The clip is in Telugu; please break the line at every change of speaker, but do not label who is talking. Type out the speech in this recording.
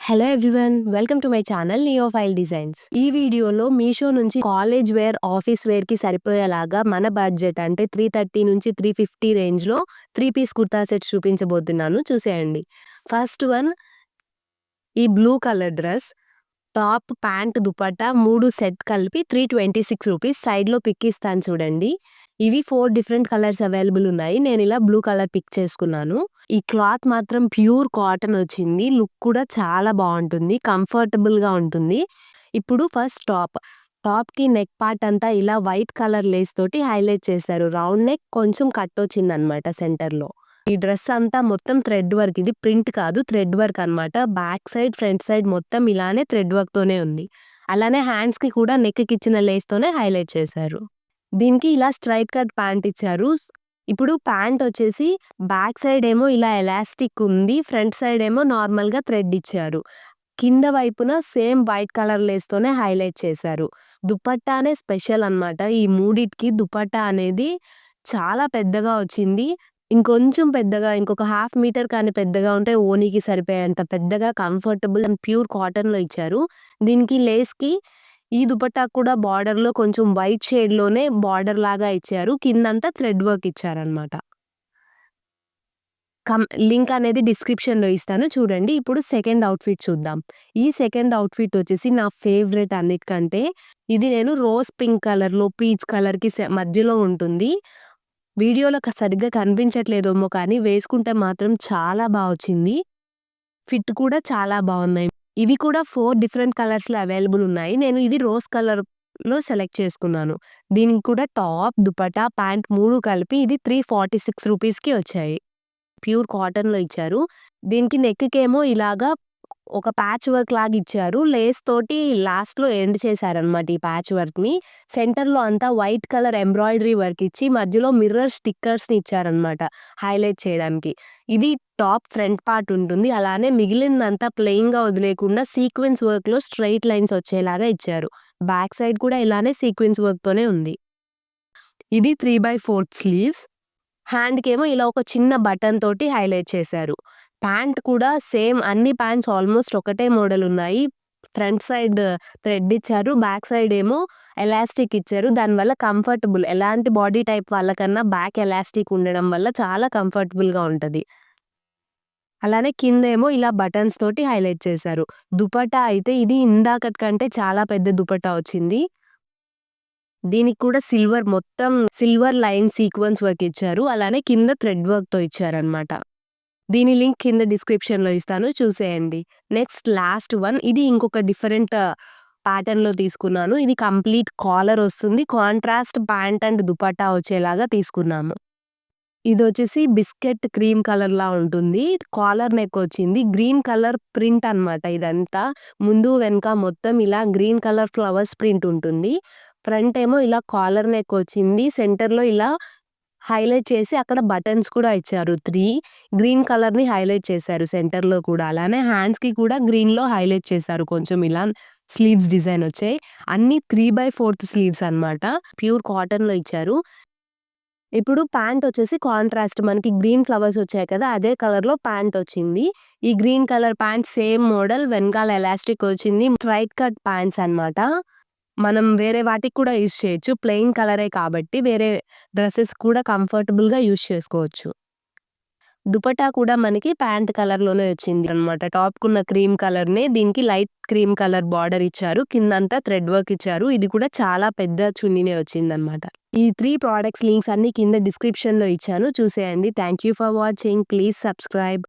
Hello everyone, welcome to my channel Neophile designs. ఈ వీడియోలో మీషో నుంచి కాలేజ్ వేర్, ఆఫీస్ వేర్‌కి సరిపోయేలాగా మన బడ్జెట్ అంటే 330 నుంచి 350 రేంజ్‌లో 3 పీస్ కుర్తా సెట్స్ చూపించబోతున్నాను. చూసేయండి. ఫస్ట్ వన్ ఈ blue colour dress. Top, pant, dupatta 3 set కలిపి ₹326. సైడ్‌లో పిక్ ఇస్తాను చూడండి. ఇవి 4 డిఫరెంట్ కలర్స్ అవైలబుల్ ఉన్నాయి. నేను ఇలా బ్లూ కలర్ పిక్ చేసుకున్నాను. ఈ క్లాత్ మాత్రం ప్యూర్ కాటన్ వచ్చింది. లుక్ కూడా చాలా బావుంటుంది. కంఫర్టబుల్‌గా ఉంటుంది. ఇప్పుడు ఫస్ట్ టాప్. టాప్‌కి నెక్ పార్ట్ అంతా ఇలా వైట్ కలర్ లేస్ తోటి హైలైట్ చేశారు. రౌండ్ నెక్, కొంచెం కట్ వచ్చిందనమాట సెంటర్‌లో. ఈ డ్రెస్ అంతా మొత్తం థ్రెడ్ వర్క్. ఇది ప్రింట్ కాదు, థ్రెడ్ వర్క్ అనమాట. బ్యాక్ సైడ్, ఫ్రంట్ సైడ్ మొత్తం ఇలానే థ్రెడ్ వర్క్‌తోనే ఉంది. అలానే హ్యాండ్స్‌కి కూడా నెక్‌కి ఇచ్చిన లేస్‌తోనే హైలైట్ చేశారు. దీనికి ఇలా స్ట్రెయిట్ కట్ ప్యాంట్ ఇచ్చారు. ఇప్పుడు ప్యాంట్ వచ్చేసి బ్యాక్ సైడ్ ఏమో ఇలా ఎలాస్టిక్ ఉంది. ఫ్రంట్ సైడ్ ఏమో నార్మల్‌గా థ్రెడ్ ఇచ్చారు. కింద వైపున సేమ్ వైట్ కలర్ లేస్‌తోనే హైలైట్ చేశారు. దుపట్టానే స్పెషల్ అన్నమాట. ఈ మూడిటికి దుపట్టా అనేది చాలా పెద్దగా వచ్చింది. ఇంకొంచెం పెద్దగా, ఇంకొక హాఫ్ మీటర్ కానీ పెద్దగా ఉంటే ఓనీకి సరిపోయేంత పెద్దగా కంఫర్టబుల్ అండ్ ప్యూర్ కాటన్‌లో ఇచ్చారు. దీనికి లేస్‌కి ఈ దుపట్టా కూడా బార్డర్‌లో కొంచెం వైట్ షేడ్‌లోనే బార్డర్ లాగా ఇచ్చారు. కిందంతా థ్రెడ్ వర్క్ ఇచ్చారన్నమాట. లింక్ అనేది డిస్క్రిప్షన్‌లో ఇస్తాను చూడండి. ఇప్పుడు సెకండ్ అవుట్‌ఫిట్ చూద్దాం. ఈ సెకండ్ అవుట్‌ఫిట్ వచ్చేసి నా ఫేవరెట్ అన్నిటికంటే. ఇది నేను రోజ్ పింక్ కలర్‌లో, పీచ్ కలర్‌కి మధ్యలో ఉంటుంది. వీడియోలో సరిగ్గా కనిపించట్లేదేమో కానీ వేసుకుంటే మాత్రం చాలా వచ్చింది. ఫిట్ కూడా చాలా బావున్నాయి. ఇవి కూడా 4 డిఫరెంట్ కలర్స్‌లో అవైలబుల్ ఉన్నాయి. నేను ఇది రోజ్ కలర్‌లో సెలెక్ట్ చేసుకున్నాను. దీనికి కూడా టాప్, దుపట్టా, ప్యాంట్ 3 కలిపి ఇది ₹346కి వచ్చాయి. ప్యూర్ కాటన్‌లో ఇచ్చారు. దీనికి నెక్‌కేమో ఇలాగా ఒక ప్యాచ్ వర్క్ లాగా ఇచ్చారు. లేస్ తోటి లాస్ట్‌లో ఎండ్ చేశారనమాట ఈ ప్యాచ్ వర్క్‌ని. సెంటర్‌లో అంతా వైట్ కలర్ ఎంబ్రాయిడరీ వర్క్ ఇచ్చి మధ్యలో మిర్రర్ స్టిక్కర్స్‌ని ఇచ్చారనమాట హైలైట్ చేయడానికి. ఇది టాప్ ఫ్రంట్ పార్ట్ ఉంటుంది. అలానే మిగిలినదంతా ప్లెయిన్‌గా వదిలేయకుండా సీక్వెన్స్ వర్క్‌లో స్ట్రెయిట్ లైన్స్ వచ్చేలాగా ఇచ్చారు. బ్యాక్ సైడ్ కూడా ఇలానే సీక్వెన్స్ వర్క్‌తోనే ఉంది. ఇది 3/4 స్లీవ్స్. హ్యాండ్‌కేమో ఇలా ఒక చిన్న బటన్ తోటి హైలైట్ చేశారు. ప్యాంట్ కూడా సేమ్, అన్ని ప్యాంట్స్ ఆల్మోస్ట్ ఒకటే మోడల్ ఉన్నాయి. ఫ్రంట్ సైడ్ థ్రెడ్ ఇచ్చారు. బ్యాక్ సైడ్ ఏమో ఎలాస్టిక్ ఇచ్చారు. దానివల్ల కంఫర్టబుల్, ఎలాంటి బాడీ టైప్ వాళ్ళకన్నా బ్యాక్ ఎలాస్టిక్ ఉండడం వల్ల చాలా కంఫర్టబుల్‌గా ఉంటది. అలానే కిందేమో ఇలా బటన్స్ తోటి హైలైట్ చేశారు. దుపట్టా అయితే ఇది ఇందాకటి కంటే చాలా పెద్ద దుపట్టా వచ్చింది. దీనికి కూడా మొత్తం సిల్వర్ లైన్ సీక్వెన్స్ వర్క్ ఇచ్చారు. అలానే కింద థ్రెడ్ వర్క్‌తో ఇచ్చారనమాట. దీని లింక్ కింద డిస్క్రిప్షన్‌లో ఇస్తాను చూసేయండి. Next last one. ఇది ఇంకొక డిఫరెంట్ ప్యాటర్న్‌లో తీసుకున్నాను. ఇది కంప్లీట్ కాలర్ వస్తుంది. కాంట్రాస్ట్ ప్యాంట్ అండ్ దుపట్టా వచ్చేలాగా తీసుకున్నాము. ఇదొచ్చేసి బిస్కెట్ క్రీమ్ కలర్‌లా ఉంటుంది. కాలర్ నెక్ వచ్చింది. గ్రీన్ కలర్ ప్రింట్ అన్నమాట ఇదంతా. ముందు వెనక మొత్తం ఇలా గ్రీన్ కలర్ ఫ్లవర్స్ ప్రింట్ ఉంటుంది. ఫ్రంట్ ఏమో ఇలా కాలర్ నెక్ వచ్చింది. సెంటర్‌లో ఇలా హైలైట్ చేసి అక్కడ బటన్స్ కూడా ఇచ్చారు 3. గ్రీన్ కలర్‌ని హైలైట్ చేశారు సెంటర్‌లో కూడా. అలానే హ్యాండ్స్‌కి కూడా గ్రీన్‌లో హైలైట్ చేశారు. కొంచెం ఇలా స్లీవ్స్ డిజైన్ వచ్చాయి. అన్నీ 3/4 స్లీవ్స్ అన్నమాట. ప్యూర్ కాటన్‌లో ఇచ్చారు. ఇప్పుడు ప్యాంట్ వచ్చేసి కాంట్రాస్ట్ మనకి గ్రీన్ ఫ్లవర్స్ వచ్చాయి కదా! అదే కలర్‌లో ప్యాంట్ వచ్చింది. ఈ green colour pant same model, వెనకాల ఎలాస్టిక్ వచ్చింది. స్ట్రెయిట్ కట్ ప్యాంట్స్ అన్నమాట. మనం వేరే వాటికి కూడా యూజ్ చేయొచ్చు. ప్లెయిన్ కలరే కాబట్టి వేరే డ్రెసెస్ కూడా కంఫర్టబుల్‌గా యూజ్ చేసుకోవచ్చు. దుపట్టా కూడా మనకి ప్యాంట్ కలర్‌లోనే వచ్చిందనమాట. టాప్‌కున్న క్రీమ్ కలర్‌నే దీనికి లైట్ క్రీమ్ కలర్ బార్డర్ ఇచ్చారు. కిందంతా థ్రెడ్ వర్క్ ఇచ్చారు. ఇది కూడా చాలా పెద్ద చున్నీనే వచ్చిందనమాట. ఈ 3 ప్రొడక్ట్స్ లింక్స్ అన్నీ కింద డిస్క్రిప్షన్‌లో ఇచ్చాను చూసేయండి. Thank you for watching. Please subscribe.